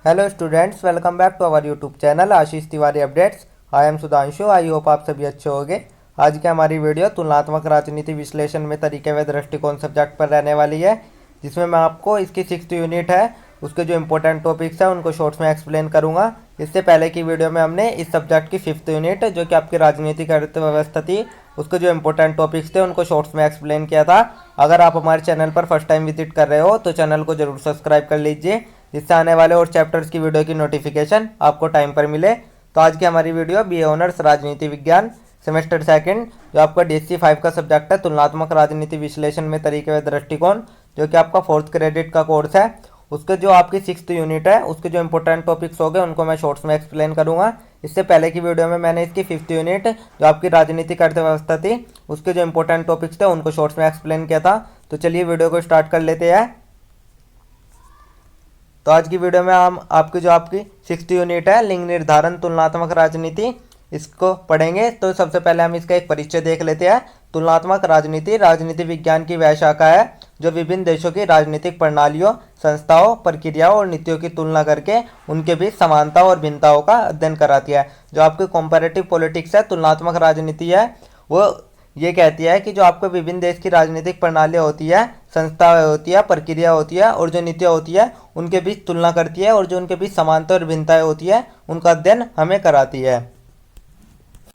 Hello students, welcome back to our YouTube channel Ashish Tiwari updates. I am Sudhanshu. I hope आप सभी अच्छे होंगे। आज की हमारी वीडियो तुलनात्मक राजनीति विश्लेषण में तरीके व दृष्टिकोण सब्जेक्ट पर रहने वाली है, जिसमें मैं आपको इसकी 6th यूनिट है उसके जो इंपॉर्टेंट टॉपिक्स हैं उनको शॉर्ट्स में एक्सप्लेन करूंगा। इससे पहले की वीडियो में हमने इस सब्जेक्ट की 5th यूनिट जो कि आपकी राजनीतिक अर्थव्यवस्था थी उसके जो इंपॉर्टेंट टॉपिक्स थे उनको शॉर्ट्स में एक्सप्लेन किया था। अगर आप हमारे चैनल पर फर्स्ट टाइम विजिट कर रहे हो तो चैनल को जरूर सब्सक्राइब कर लीजिए, जिससे आने वाले और चैप्टर्स की वीडियो की नोटिफिकेशन आपको टाइम पर मिले। तो आज की हमारी वीडियो बी ऑनर्स राजनीति विज्ञान सेमेस्टर सेकंड जो आपका DSC 5 का सब्जेक्ट है तुलनात्मक राजनीति विश्लेषण में तरीके व दृष्टिकोण, जो कि आपका 4th क्रेडिट का कोर्स है, उसके जो आपकी 6th यूनिट है उसके जो इंपॉर्टेंट टॉपिक्स हो गए उनको मैं शॉर्ट्स में एक्सप्लेन करूंगा। इससे पहले की वीडियो में मैंने इसकी 5th यूनिट जो आपकी राजनीतिक अर्थव्यवस्था थी उसके जो इंपॉर्टेंट टॉपिक्स थे उनको शॉर्ट्स में एक्सप्लेन किया था। तो चलिए वीडियो को स्टार्ट कर लेते हैं। तो आज की वीडियो में हम आपकी 6th यूनिट है लिंग निर्धारण तुलनात्मक राजनीति, इसको पढ़ेंगे। तो सबसे पहले हम इसका एक परिचय देख लेते हैं। तुलनात्मक राजनीति राजनीति विज्ञान की वह शाखा है जो विभिन्न देशों की राजनीतिक प्रणालियों, संस्थाओं, प्रक्रियाओं और नीतियों की तुलना करके उनके बीच समानता और भिन्नताओं का अध्ययन कराती है। जो आपकी कंपैरेटिव पॉलिटिक्स है, तुलनात्मक राजनीति है, वो ये कहती है कि जो आपको विभिन्न देश की राजनीतिक प्रणालियाँ होती है, संस्थाएं होती है, प्रक्रिया होती है और जो नीतियाँ होती है उनके बीच तुलना करती है और जो उनके बीच समानता और भिन्नताएं होती है उनका अध्ययन हमें कराती है।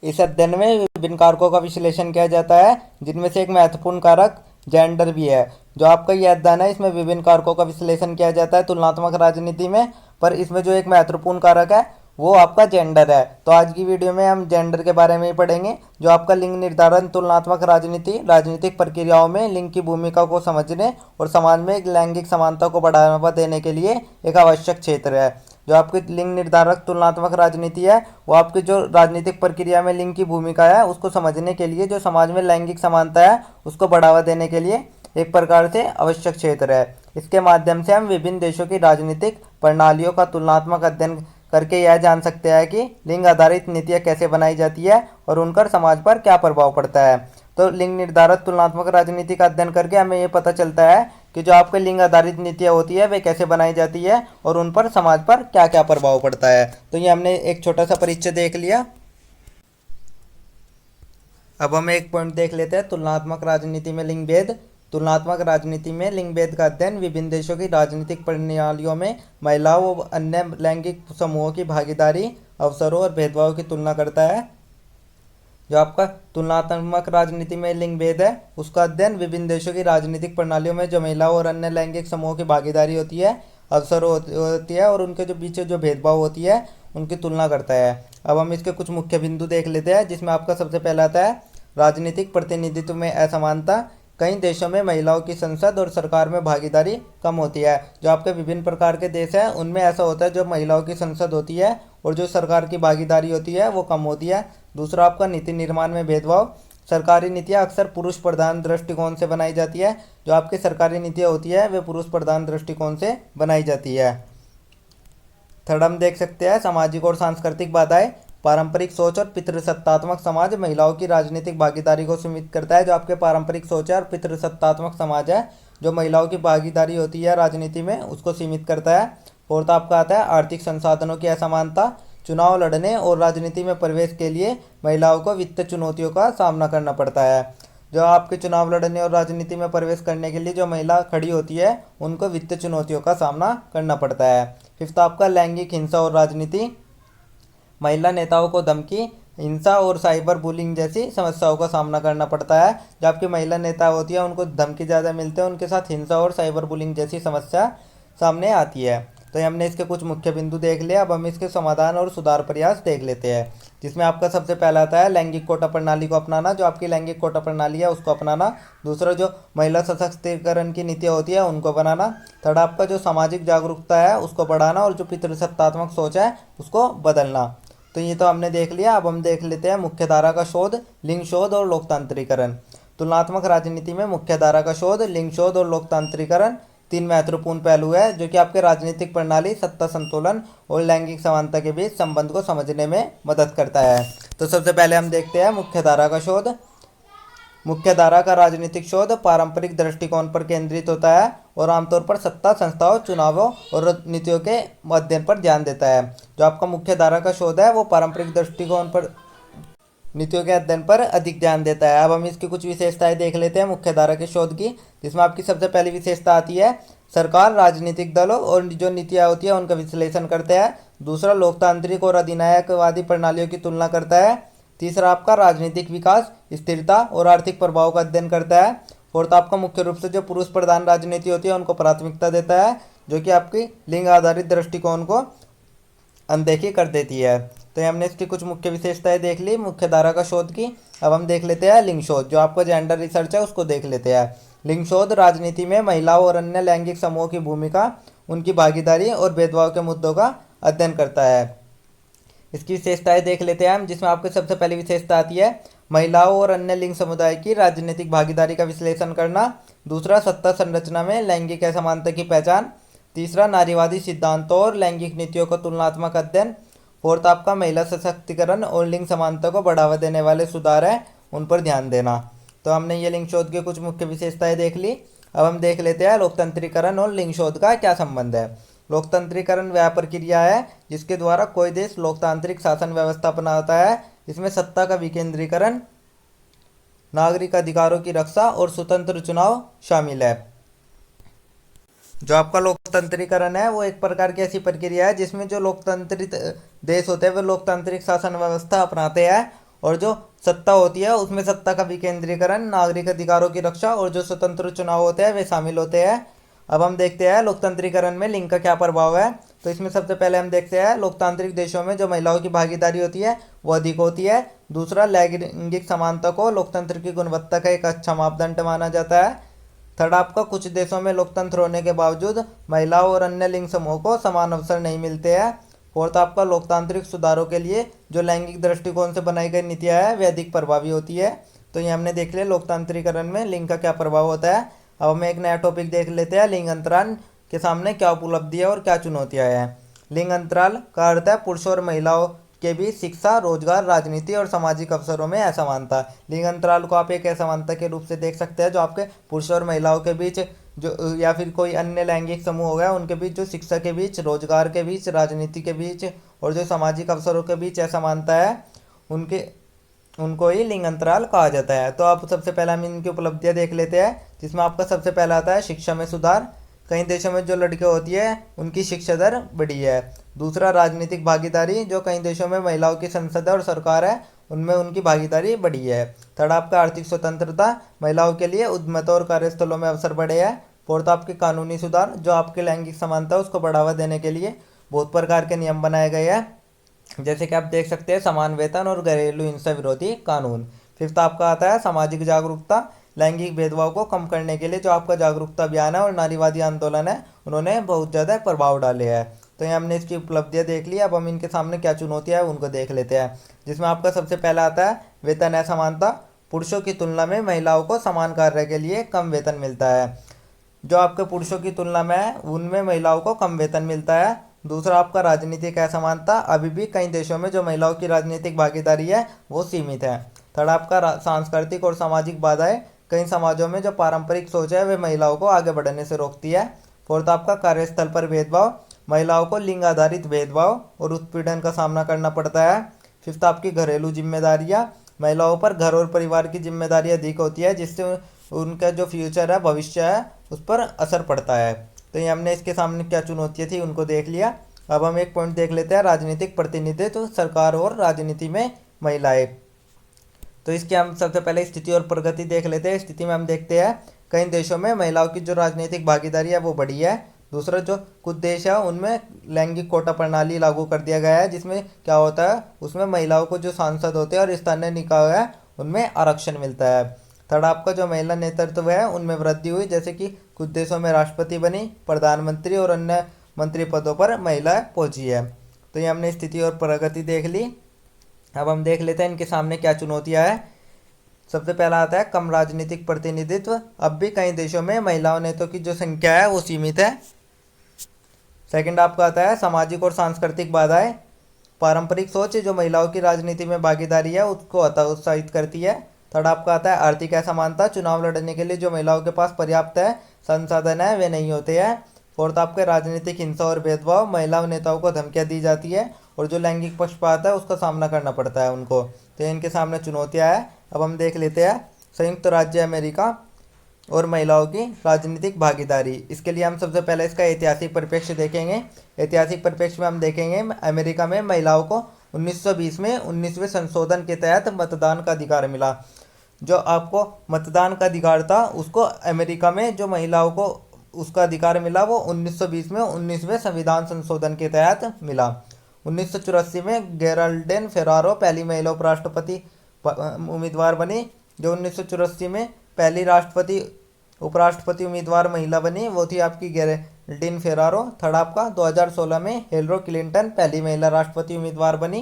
इस अध्ययन में विभिन्न कारकों का विश्लेषण किया जाता है, जिनमें से एक महत्वपूर्ण कारक जेंडर भी है। जो आपका यह अध्ययन है इसमें विभिन्न कारकों का विश्लेषण किया जाता है तुलनात्मक राजनीति में, पर इसमें जो एक महत्वपूर्ण कारक है वो आपका जेंडर है। तो आज की वीडियो में हम जेंडर के बारे में ही पढ़ेंगे। जो आपका लिंग निर्धारण तुलनात्मक राजनीति राजनीतिक प्रक्रियाओं में लिंग की भूमिका को समझने और समाज में लैंगिक समानता को बढ़ावा देने के लिए एक आवश्यक क्षेत्र है। जो आपकी लिंग निर्धारक तुलनात्मक राजनीति है वो आपकी जो राजनीतिक प्रक्रिया में लिंग की भूमिका है उसको समझने के लिए, जो समाज में लैंगिक समानता है उसको बढ़ावा देने के लिए एक प्रकार से आवश्यक क्षेत्र है। इसके माध्यम से हम विभिन्न देशों की राजनीतिक प्रणालियों का तुलनात्मक अध्ययन करके यह जान सकते हैं कि लिंग आधारित नीतियाँ कैसे बनाई जाती है और उनका समाज पर क्या प्रभाव पड़ता है। तो लिंग निर्धारित तुलनात्मक राजनीति का अध्ययन करके हमें ये पता चलता है कि जो आपके लिंग आधारित नीतियाँ होती है वे कैसे बनाई जाती है और उन पर समाज पर क्या क्या प्रभाव पड़ता है। तो ये हमने एक छोटा सा परिचय देख लिया। अब हम एक पॉइंट देख लेते हैं, तुलनात्मक राजनीति में लिंग भेद। तुलनात्मक राजनीति में लिंग भेद का अध्ययन विभिन्न देशों की राजनीतिक प्रणालियों में महिलाओं व अन्य लैंगिक समूहों की भागीदारी, अवसरों और भेदभाव की तुलना करता है। जो आपका तुलनात्मक राजनीति में लिंग भेद है उसका अध्ययन विभिन्न देशों की राजनीतिक प्रणालियों में जो महिलाओं और अन्य लैंगिक समूहों की भागीदारी होती है, अवसर होती है और उनके जो पीछे जो भेदभाव होती है उनकी तुलना करता है। अब हम इसके कुछ मुख्य बिंदु देख लेते हैं, जिसमें आपका सबसे पहला आता है राजनीतिक प्रतिनिधित्व में असमानता। कई देशों में महिलाओं की संसद और सरकार में भागीदारी कम होती है। जो आपके विभिन्न प्रकार के देश हैं उनमें ऐसा होता है जो महिलाओं की संसद होती है और जो सरकार की भागीदारी होती है वो कम होती है। दूसरा आपका नीति निर्माण में भेदभाव। सरकारी नीतियाँ अक्सर पुरुष प्रधान दृष्टिकोण से बनाई जाती है। जो आपकी सरकारी नीतियाँ होती है वे पुरुष प्रधान दृष्टिकोण से बनाई जाती है। थर्ड हम देख सकते हैं सामाजिक और सांस्कृतिक बाधाएं। पारंपरिक सोच और पितृसत्तात्मक समाज महिलाओं की राजनीतिक भागीदारी को सीमित करता है। जो आपके पारंपरिक सोच है और पितृसत्तात्मक समाज है जो महिलाओं की भागीदारी होती है राजनीति में उसको सीमित करता है। फोर्थ आपका आता है आर्थिक संसाधनों की असमानता। चुनाव लड़ने और राजनीति में प्रवेश के लिए महिलाओं को वित्तीय चुनौतियों का सामना करना पड़ता है। जो आपके चुनाव लड़ने और राजनीति में प्रवेश करने के लिए जो महिला खड़ी होती है उनको वित्तीय चुनौतियों का सामना करना पड़ता है। फिफ्थ आपका लैंगिक हिंसा और राजनीति। महिला नेताओं को धमकी, हिंसा और साइबर बुलिंग जैसी समस्याओं का सामना करना पड़ता है। जो आपकी महिला नेता होती है उनको धमकी ज़्यादा मिलते हैं, उनके साथ हिंसा और साइबर बुलिंग जैसी समस्या सामने आती है। तो हमने इसके कुछ मुख्य बिंदु देख लिए। अब हम इसके समाधान और सुधार प्रयास देख लेते हैं, जिसमें आपका सबसे पहला आता है लैंगिक कोटा प्रणाली को अपनाना। जो आपकी लैंगिक कोटा प्रणाली है उसको अपनाना। दूसरा जो महिला सशक्तिकरण की नीतियाँ होती है उनको बनाना। थर्ड आपका जो सामाजिक जागरूकता है उसको बढ़ाना और जो पितृसत्तात्मक सोच है उसको बदलना। तो ये तो हमने देख लिया। अब हम देख लेते हैं मुख्य धारा का शोध, लिंग शोध और लोकतांत्रिकरण। तुलनात्मक राजनीति में मुख्य धारा का शोध, लिंग शोध और लोकतांत्रिकरण तीन महत्वपूर्ण पहलू है जो कि आपके राजनीतिक प्रणाली, सत्ता संतुलन और लैंगिक समानता के बीच संबंध को समझने में मदद करता है। तो सबसे पहले हम देखते हैं मुख्य धारा का शोध। मुख्य धारा का राजनीतिक शोध पारंपरिक दृष्टिकोण पर केंद्रित होता है और आमतौर पर सत्ता, संस्थाओं, चुनावों और नीतियों के अध्ययन पर ध्यान देता है। जो आपका मुख्य धारा का शोध है वो पारंपरिक दृष्टिकोण पर, नीतियों के अध्ययन पर अधिक ध्यान देता है। अब हम इसकी कुछ विशेषताएं देख लेते हैं मुख्य धारा के शोध की, जिसमें आपकी सबसे पहली विशेषता आती है सरकार राजनीतिक दलों और जो नीतियाँ होती है उनका विश्लेषण करते हैं। दूसरा, लोकतांत्रिक और अधिनायकवादी प्रणालियों की तुलना करता है। तीसरा, आपका राजनीतिक विकास, स्थिरता और आर्थिक प्रभाव का अध्ययन करता है। फोर्थ, आपका मुख्य रूप से जो पुरुष प्रधान राजनीति होती है उनको प्राथमिकता देता है, जो कि आपकी लिंग आधारित दृष्टिकोण को अनदेखी कर देती है। तो ये हमने इसकी कुछ मुख्य विशेषताएं देख ली मुख्य धारा का शोध की। अब हम देख लेते हैं लिंग शोध, जो आपका जेंडर रिसर्च है उसको देख लेते हैं। लिंग शोध राजनीति में महिलाओं और अन्य लैंगिक समूहों की भूमिका, उनकी भागीदारी और भेदभाव के मुद्दों का अध्ययन करता है। इसकी विशेषताएं देख लेते हैं हम, जिसमें आपको सबसे पहली विशेषता आती है महिलाओं और अन्य लिंग समुदाय की राजनीतिक भागीदारी का विश्लेषण करना। दूसरा, सत्ता संरचना में लैंगिक असमानता की पहचान। तीसरा, नारीवादी सिद्धांतों और लैंगिक नीतियों का तुलनात्मक अध्ययन। फोर्थ, आपका महिला सशक्तिकरण और लिंग समानता को बढ़ावा देने वाले सुधार है, उन पर ध्यान देना। तो हमने ये लिंग शोध की कुछ मुख्य विशेषताएं देख ली। अब हम देख लेते हैं लोकतंत्रीकरण और लिंग शोध का क्या संबंध है। लोकतंत्रीकरण वह प्रक्रिया है जिसके द्वारा कोई देश लोकतांत्रिक शासन व्यवस्था अपनाता है। इसमें सत्ता का विकेंद्रीकरण, नागरिक अधिकारों की रक्षा और स्वतंत्र चुनाव शामिल है। जो आपका लोकतंत्रीकरण है वो एक प्रकार की ऐसी प्रक्रिया है जिसमें जो लोकतांत्रिक देश होते हैं वे लोकतांत्रिक शासन व्यवस्था अपनाते हैं, और जो सत्ता होती है उसमें सत्ता का विकेंद्रीकरण, नागरिक अधिकारों की रक्षा और जो स्वतंत्र चुनाव होते हैं वे शामिल होते हैं। अब हम देखते हैं लोकतंत्रीकरण में लिंग का क्या प्रभाव है। तो इसमें सबसे पहले हम देखते हैं लोकतांत्रिक देशों में जो महिलाओं की भागीदारी होती है वो अधिक होती है। दूसरा, लैंगिक समानता को लोकतंत्र की गुणवत्ता का एक अच्छा मापदंड माना जाता है। थर्ड, आपका कुछ देशों में लोकतंत्र होने के बावजूद महिलाओं और अन्य लिंग समूह को समान अवसर नहीं मिलते हैं। फोर्थ, आपका लोकतांत्रिक सुधारों के लिए जो लैंगिक दृष्टिकोण से बनाई गई नीतियाँ हैं वे अधिक प्रभावी होती है। तो ये हमने देख लिया लोकतांत्रिकरण में लिंग का क्या प्रभाव होता है। अब हम एक नया टॉपिक देख लेते हैं, लिंग अंतराल के सामने क्या उपलब्धि है और क्या चुनौतियाँ हैं। लिंग अंतराल का अर्थ है पुरुषों और महिलाओं के बीच शिक्षा, रोजगार, राजनीति और सामाजिक अवसरों में असमानता। लिंग अंतराल को आप एक असमानता के रूप से देख सकते हैं जो आपके पुरुषों और महिलाओं के बीच जो, या फिर कोई अन्य लैंगिक समूह हो गया उनके बीच जो शिक्षा के बीच, रोजगार के बीच, राजनीति के बीच और जो सामाजिक अवसरों के बीच असमानता है उनको ही लिंग अंतराल कहा जाता है। तो आप सबसे पहले हम इनकी उपलब्धियां देख लेते हैं, जिसमें आपका सबसे पहला आता है शिक्षा में सुधार। कई देशों में जो लड़कियां होती है उनकी शिक्षा दर बढ़ी है। दूसरा, राजनीतिक भागीदारी, जो कई देशों में महिलाओं की संसद और सरकार है उनमें उनकी भागीदारी बढ़ी है। थर्ड, आपका आर्थिक स्वतंत्रता, महिलाओं के लिए उद्यमों और कार्यस्थलों में अवसर बढ़े हैं। फोर्थ, आपके कानूनी सुधार, जो आपके लैंगिक समानता उसको बढ़ावा देने के लिए बहुत प्रकार के नियम बनाए गए हैं, जैसे कि आप देख सकते हैं समान वेतन और घरेलू हिंसा विरोधी कानून। फिफ्थ, आपका आता है सामाजिक जागरूकता, लैंगिक भेदभाव को कम करने के लिए जो आपका जागरूकता अभियान है और नारीवादी आंदोलन है उन्होंने बहुत ज़्यादा प्रभाव डाले हैं। तो ये हमने इसकी उपलब्धियां देख ली। अब हम इनके सामने क्या चुनौतियां है उनको देख लेते हैं, जिसमें आपका सबसे पहला आता है वेतन असमानता। पुरुषों की तुलना में महिलाओं को समान कार्य के लिए कम वेतन मिलता है। जो आपके पुरुषों की तुलना में है उनमें महिलाओं को कम वेतन मिलता है। दूसरा, आपका राजनीतिक असमानता, अभी भी कई देशों में जो महिलाओं की राजनीतिक भागीदारी है वो सीमित है। थर्ड, आपका सांस्कृतिक और सामाजिक बाधाएं, कई समाजों में जो पारंपरिक सोच है वे महिलाओं को आगे बढ़ने से रोकती है। फोर्थ, आपका कार्यस्थल पर भेदभाव, महिलाओं को लिंग आधारित भेदभाव और उत्पीड़न का सामना करना पड़ता है। फिफ्थ, आपकी घरेलू जिम्मेदारियां, महिलाओं पर घर और परिवार की जिम्मेदारी अधिक होती है जिससे उनका जो फ्यूचर है, भविष्य है, उस पर असर पड़ता है। तो ये हमने इसके सामने क्या चुनौतियाँ थी उनको देख लिया। अब हम एक पॉइंट देख लेते हैं, राजनीतिक प्रतिनिधित्व, सरकार और राजनीति में महिलाएं। तो इसकी हम सबसे पहले स्थिति और प्रगति देख लेते हैं। स्थिति में हम देखते हैं कई देशों में महिलाओं की जो राजनीतिक भागीदारी है वो बढ़ी है। दूसरा, जो कुछ देश है उनमें लैंगिक कोटा प्रणाली लागू कर दिया गया है, जिसमें क्या होता है उसमें महिलाओं को जो सांसद होते हैं और स्थानीय निकाय है उनमें आरक्षण मिलता है। थर्ड, आपका जो महिला नेतृत्व है उनमें वृद्धि हुई, जैसे कि कुछ देशों में राष्ट्रपति बनी, प्रधानमंत्री और अन्य मंत्री पदों पर महिलाएं पहुंची है। तो ये हमने स्थिति और प्रगति देख ली। अब हम देख लेते हैं इनके सामने क्या चुनौतियां हैं। सबसे पहला आता है कम राजनीतिक प्रतिनिधित्व, अब भी कई देशों में महिलाओं नेताओं की जो संख्या है वो सीमित है। सेकंड, आपका आता है सामाजिक और सांस्कृतिक बाधाएं, पारंपरिक सोच जो महिलाओं की राजनीति में भागीदारी है उसको हतोत्साहित करती है। थर्ड आपका आता है आर्थिक असमानता, चुनाव लड़ने के लिए जो महिलाओं के पास पर्याप्त है संसाधन है वे नहीं होते हैं। फोर्थ आपके राजनीतिक हिंसा और भेदभाव, महिला नेताओं को धमकियां दी जाती है और जो लैंगिक पक्षपात है उसका सामना करना पड़ता है उनको, तो इनके सामने चुनौतियां हैं। अब हम देख लेते हैं संयुक्त राज्य अमेरिका और महिलाओं की राजनीतिक भागीदारी। इसके लिए हम सबसे पहले इसका ऐतिहासिक परिप्रेक्ष्य देखेंगे। ऐतिहासिक परिप्रेक्ष्य में हम देखेंगे अमेरिका में महिलाओं को 1920 में 19वें संशोधन के तहत मतदान का अधिकार मिला। जो आपको मतदान का अधिकार था उसको अमेरिका में जो महिलाओं को उसका अधिकार मिला वो 1920 में 19वें संविधान संशोधन के तहत मिला। 1984 में गेराल्डेन फेरारो पहली महिला उपराष्ट्रपति उम्मीदवार बनी। जो 1984 में पहली राष्ट्रपति उपराष्ट्रपति उम्मीदवार महिला बनी वो थी आपकी गेराल्डीन फेरारो। थर्ड आपका 2016 में हिलरी क्लिंटन पहली महिला राष्ट्रपति उम्मीदवार बनी।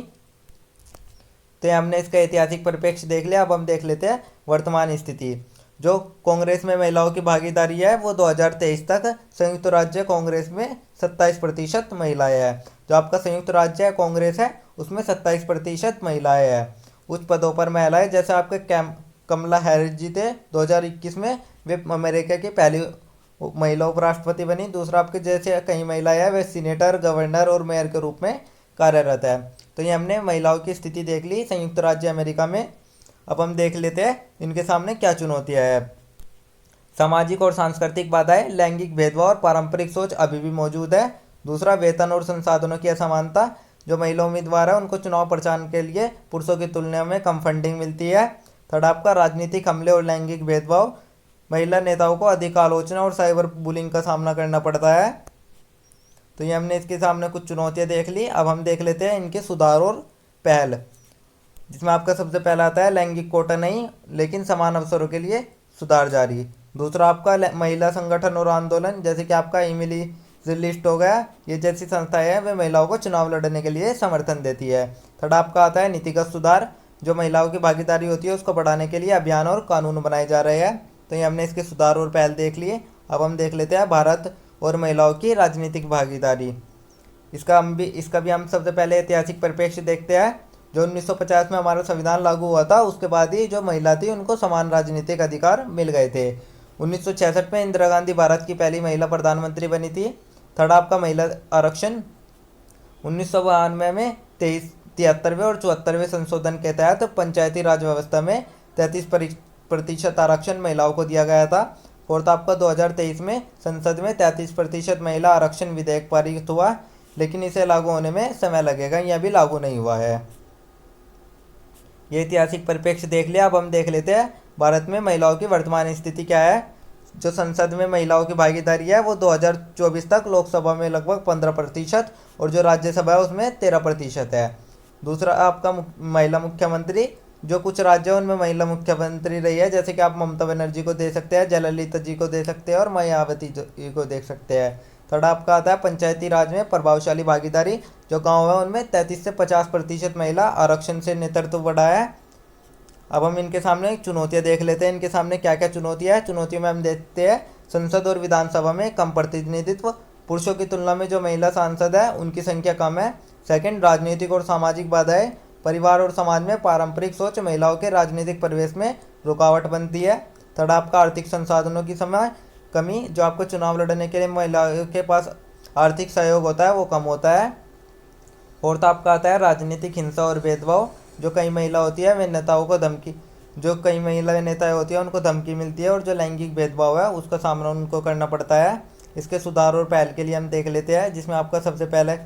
तो हमने इसका ऐतिहासिक परिप्रेक्ष्य देख लिया। अब हम देख लेते हैं वर्तमान स्थिति। जो कांग्रेस में महिलाओं की भागीदारी है वो 2023 तक संयुक्त राज्य कांग्रेस में 27% महिलाएं हैं। जो आपका संयुक्त राज्य कांग्रेस है उसमें 27% महिलाएं हैं। उच्च पदों पर महिलाएं जैसे आपके कमला हैरिस जी थे 2021 में, वे अमेरिका की पहली महिला उपराष्ट्रपति बनी। दूसरा आपके जैसे कई महिलाएं हैं वे सीनेटर, गवर्नर और मेयर के रूप में कार्यरत है। तो ये हमने महिलाओं की स्थिति देख ली संयुक्त राज्य अमेरिका में। अब हम देख लेते हैं इनके सामने क्या चुनौतियां हैं। सामाजिक और सांस्कृतिक बाधाएं, लैंगिक भेदभाव और पारंपरिक सोच अभी भी मौजूद है। दूसरा वेतन और संसाधनों की असमानता, जो महिला उम्मीदवार है उनको चुनाव प्रचार के लिए पुरुषों की तुलना में कम फंडिंग मिलती है। थर्ड आपका राजनीतिक हमले और लैंगिक भेदभाव, महिला नेताओं को अधिक आलोचना और साइबर बुलिंग का सामना करना पड़ता है। तो ये हमने इसके सामने कुछ चुनौतियां देख ली। अब हम देख लेते हैं इनके सुधार और पहल, जिसमें आपका सबसे पहला आता है लैंगिक कोटा नहीं लेकिन समान अवसरों के लिए सुधार जारी। दूसरा आपका महिला संगठन और आंदोलन, जैसे कि आपका इमिली लिस्ट हो गया, ये जैसी संस्थाएं हैं वे महिलाओं को चुनाव लड़ने के लिए समर्थन देती है। थर्ड आपका आता है नीतिगत सुधार, जो महिलाओं की भागीदारी होती है उसको बढ़ाने के लिए अभियान और कानून बनाए जा रहे हैं। तो ये हमने इसके सुधार और पहल देख लिए। अब हम देख लेते हैं भारत और महिलाओं की राजनीतिक भागीदारी। इसका भी हम सबसे पहले ऐतिहासिक परिप्रेक्ष्य देखते हैं। जो 1950 में हमारा संविधान लागू हुआ था उसके बाद ही जो महिला थी उनको समान राजनीतिक अधिकार मिल गए थे। 1966 में इंदिरा गांधी भारत की पहली महिला प्रधानमंत्री बनी थी। थर्ड आपका महिला आरक्षण 1992 में 73वें और 74वें संशोधन के तहत पंचायती राज व्यवस्था में 33% आरक्षण महिलाओं को दिया गया था। फोर्थ आपका 2023 में संसद में 33% महिला आरक्षण विधेयक पारित हुआ, लेकिन इसे लागू होने में समय लगेगा, यह भी लागू नहीं हुआ है। ये ऐतिहासिक परिप्रेक्ष्य देख लिया। अब हम देख लेते हैं भारत में महिलाओं की वर्तमान स्थिति क्या है। जो संसद में महिलाओं की भागीदारी है वो 2024 तक लोकसभा में लगभग 15% और जो राज्यसभा है उसमें 13% है। दूसरा आपका महिला मुख्यमंत्री, जो कुछ राज्य हैं उनमें महिला मुख्यमंत्री रही है, जैसे कि आप ममता बनर्जी को दे सकते हैं, जयललिता जी को दे सकते हैं और मायावती जी को देख सकते हैं। थर्ड आपका आता है पंचायती राज में प्रभावशाली भागीदारी, जो गांव है उनमें 33 से 50% महिला आरक्षण से नेतृत्व बढ़ा है। अब हम इनके सामने चुनौतियां देख लेते हैं। इनके सामने क्या क्या चुनौतियां हैं। चुनौतियों में हम देखते हैं संसद और विधानसभा में कम प्रतिनिधित्व, पुरुषों की तुलना में जो महिला सांसद है उनकी संख्या कम है। सेकंड, राजनीतिक और सामाजिक बाधाएं, परिवार और समाज में पारंपरिक सोच महिलाओं के राजनीतिक परिवेश में रुकावट बनती है। थर्ड आपका आर्थिक संसाधनों की समय कमी, जो आपको चुनाव लड़ने के लिए महिलाओं के पास आर्थिक सहयोग होता है वो कम होता है। फोर्थ आपका आता है राजनीतिक हिंसा और भेदभाव, जो कई महिला होती है वे नेताओं को धमकी जो कई महिला नेताएं होती है उनको धमकी मिलती है और जो लैंगिक भेदभाव है उसका सामना उनको करना पड़ता है। इसके सुधार और पहल के लिए हम देख लेते हैं, जिसमें आपका सबसे पहले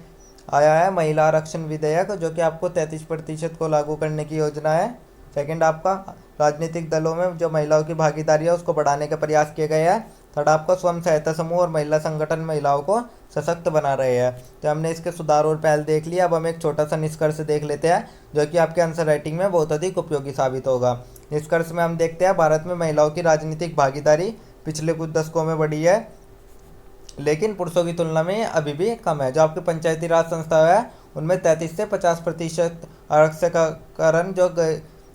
आया है महिला आरक्षण विधेयक, जो कि आपको 33% को लागू करने की योजना है। सेकंड आपका राजनीतिक दलों में जो महिलाओं की भागीदारी है उसको बढ़ाने के प्रयास किए गए हैं। थर्ड आपका स्वयं सहायता समूह और महिला संगठन महिलाओं को सशक्त बना रहे हैं। तो हमने इसके सुधार और पहल देख लिया। अब हम एक छोटा सा निष्कर्ष देख लेते हैं, जो कि आपके आंसर राइटिंग में बहुत अधिक उपयोगी साबित होगा। निष्कर्ष में हम देखते हैं भारत में महिलाओं की राजनीतिक भागीदारी पिछले कुछ दशकों में बढ़ी है, लेकिन पुरुषों की तुलना में अभी भी कम है। जो आपके पंचायती राज संस्था है उनमें 33 से 50% आरक्षण का कारण जो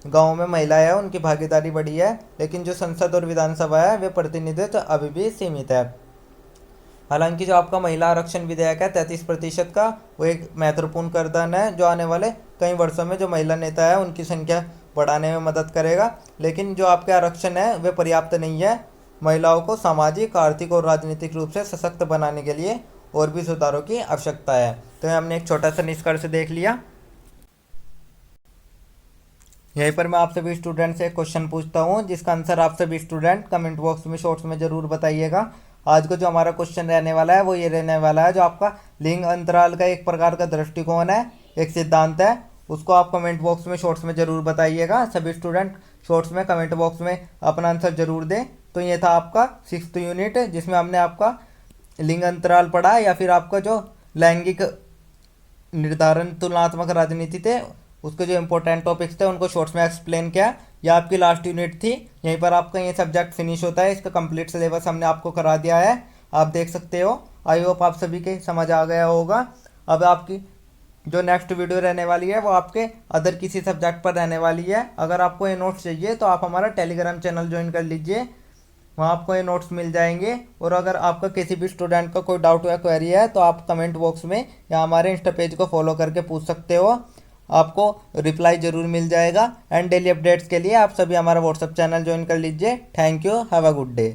गाँव में महिलाएं हैं उनकी भागीदारी बढ़ी है, लेकिन जो संसद और विधानसभा है वे प्रतिनिधित्व अभी भी सीमित है। हालांकि जो आपका महिला आरक्षण विधेयक है 33% का, वो एक महत्वपूर्ण कदम है जो आने वाले कई वर्षों में जो महिला नेता है उनकी संख्या बढ़ाने में मदद करेगा। लेकिन जो आपके आरक्षण है वे पर्याप्त नहीं है। महिलाओं को सामाजिक, आर्थिक और राजनीतिक रूप से सशक्त बनाने के लिए और भी सुधारों की आवश्यकता है। तो हमने एक छोटा सा निष्कर्ष देख लिया। यहीं पर मैं आप सभी स्टूडेंट से एक क्वेश्चन पूछता हूँ, जिसका आंसर आप सभी स्टूडेंट कमेंट बॉक्स में शॉर्ट्स में ज़रूर बताइएगा। आज का जो हमारा क्वेश्चन रहने वाला है वो ये रहने वाला है, जो आपका लिंग अंतराल का एक प्रकार का दृष्टिकोण है, एक सिद्धांत है, उसको आप कमेंट बॉक्स में शॉर्ट्स में ज़रूर बताइएगा। सभी स्टूडेंट शॉर्ट्स में कमेंट बॉक्स में अपना आंसर ज़रूर दें। तो ये था आपका 6th यूनिट, जिसमें हमने आपका लिंग अंतराल पढ़ा, या फिर आपका जो लैंगिक निर्धारण तुलनात्मक राजनीति थे उसके जो इंपॉर्टेंट टॉपिक्स थे उनको शॉर्ट्स में एक्सप्लेन किया। यह आपकी लास्ट यूनिट थी। यहीं पर आपका ये सब्जेक्ट फिनिश होता है। इसका कंप्लीट सिलेबस हमने आपको करा दिया है, आप देख सकते हो। आई होप आप सभी के समझ आ गया होगा। अब आपकी जो नेक्स्ट वीडियो रहने वाली है वो आपके अदर किसी सब्जेक्ट पर रहने वाली है। अगर आपको ये नोट्स चाहिए तो आप हमारा टेलीग्राम चैनल ज्वाइन कर लीजिए, वहाँ आपको ये नोट्स मिल जाएंगे। और अगर आपका किसी भी स्टूडेंट का कोई डाउट या क्वेरी है तो आप कमेंट बॉक्स में या हमारे इंस्टा पेज को फॉलो करके पूछ सकते हो, आपको रिप्लाई ज़रूर मिल जाएगा। एंड डेली अपडेट्स के लिए आप सभी हमारा व्हाट्सएप चैनल ज्वाइन कर लीजिए। Thank you, have a good day.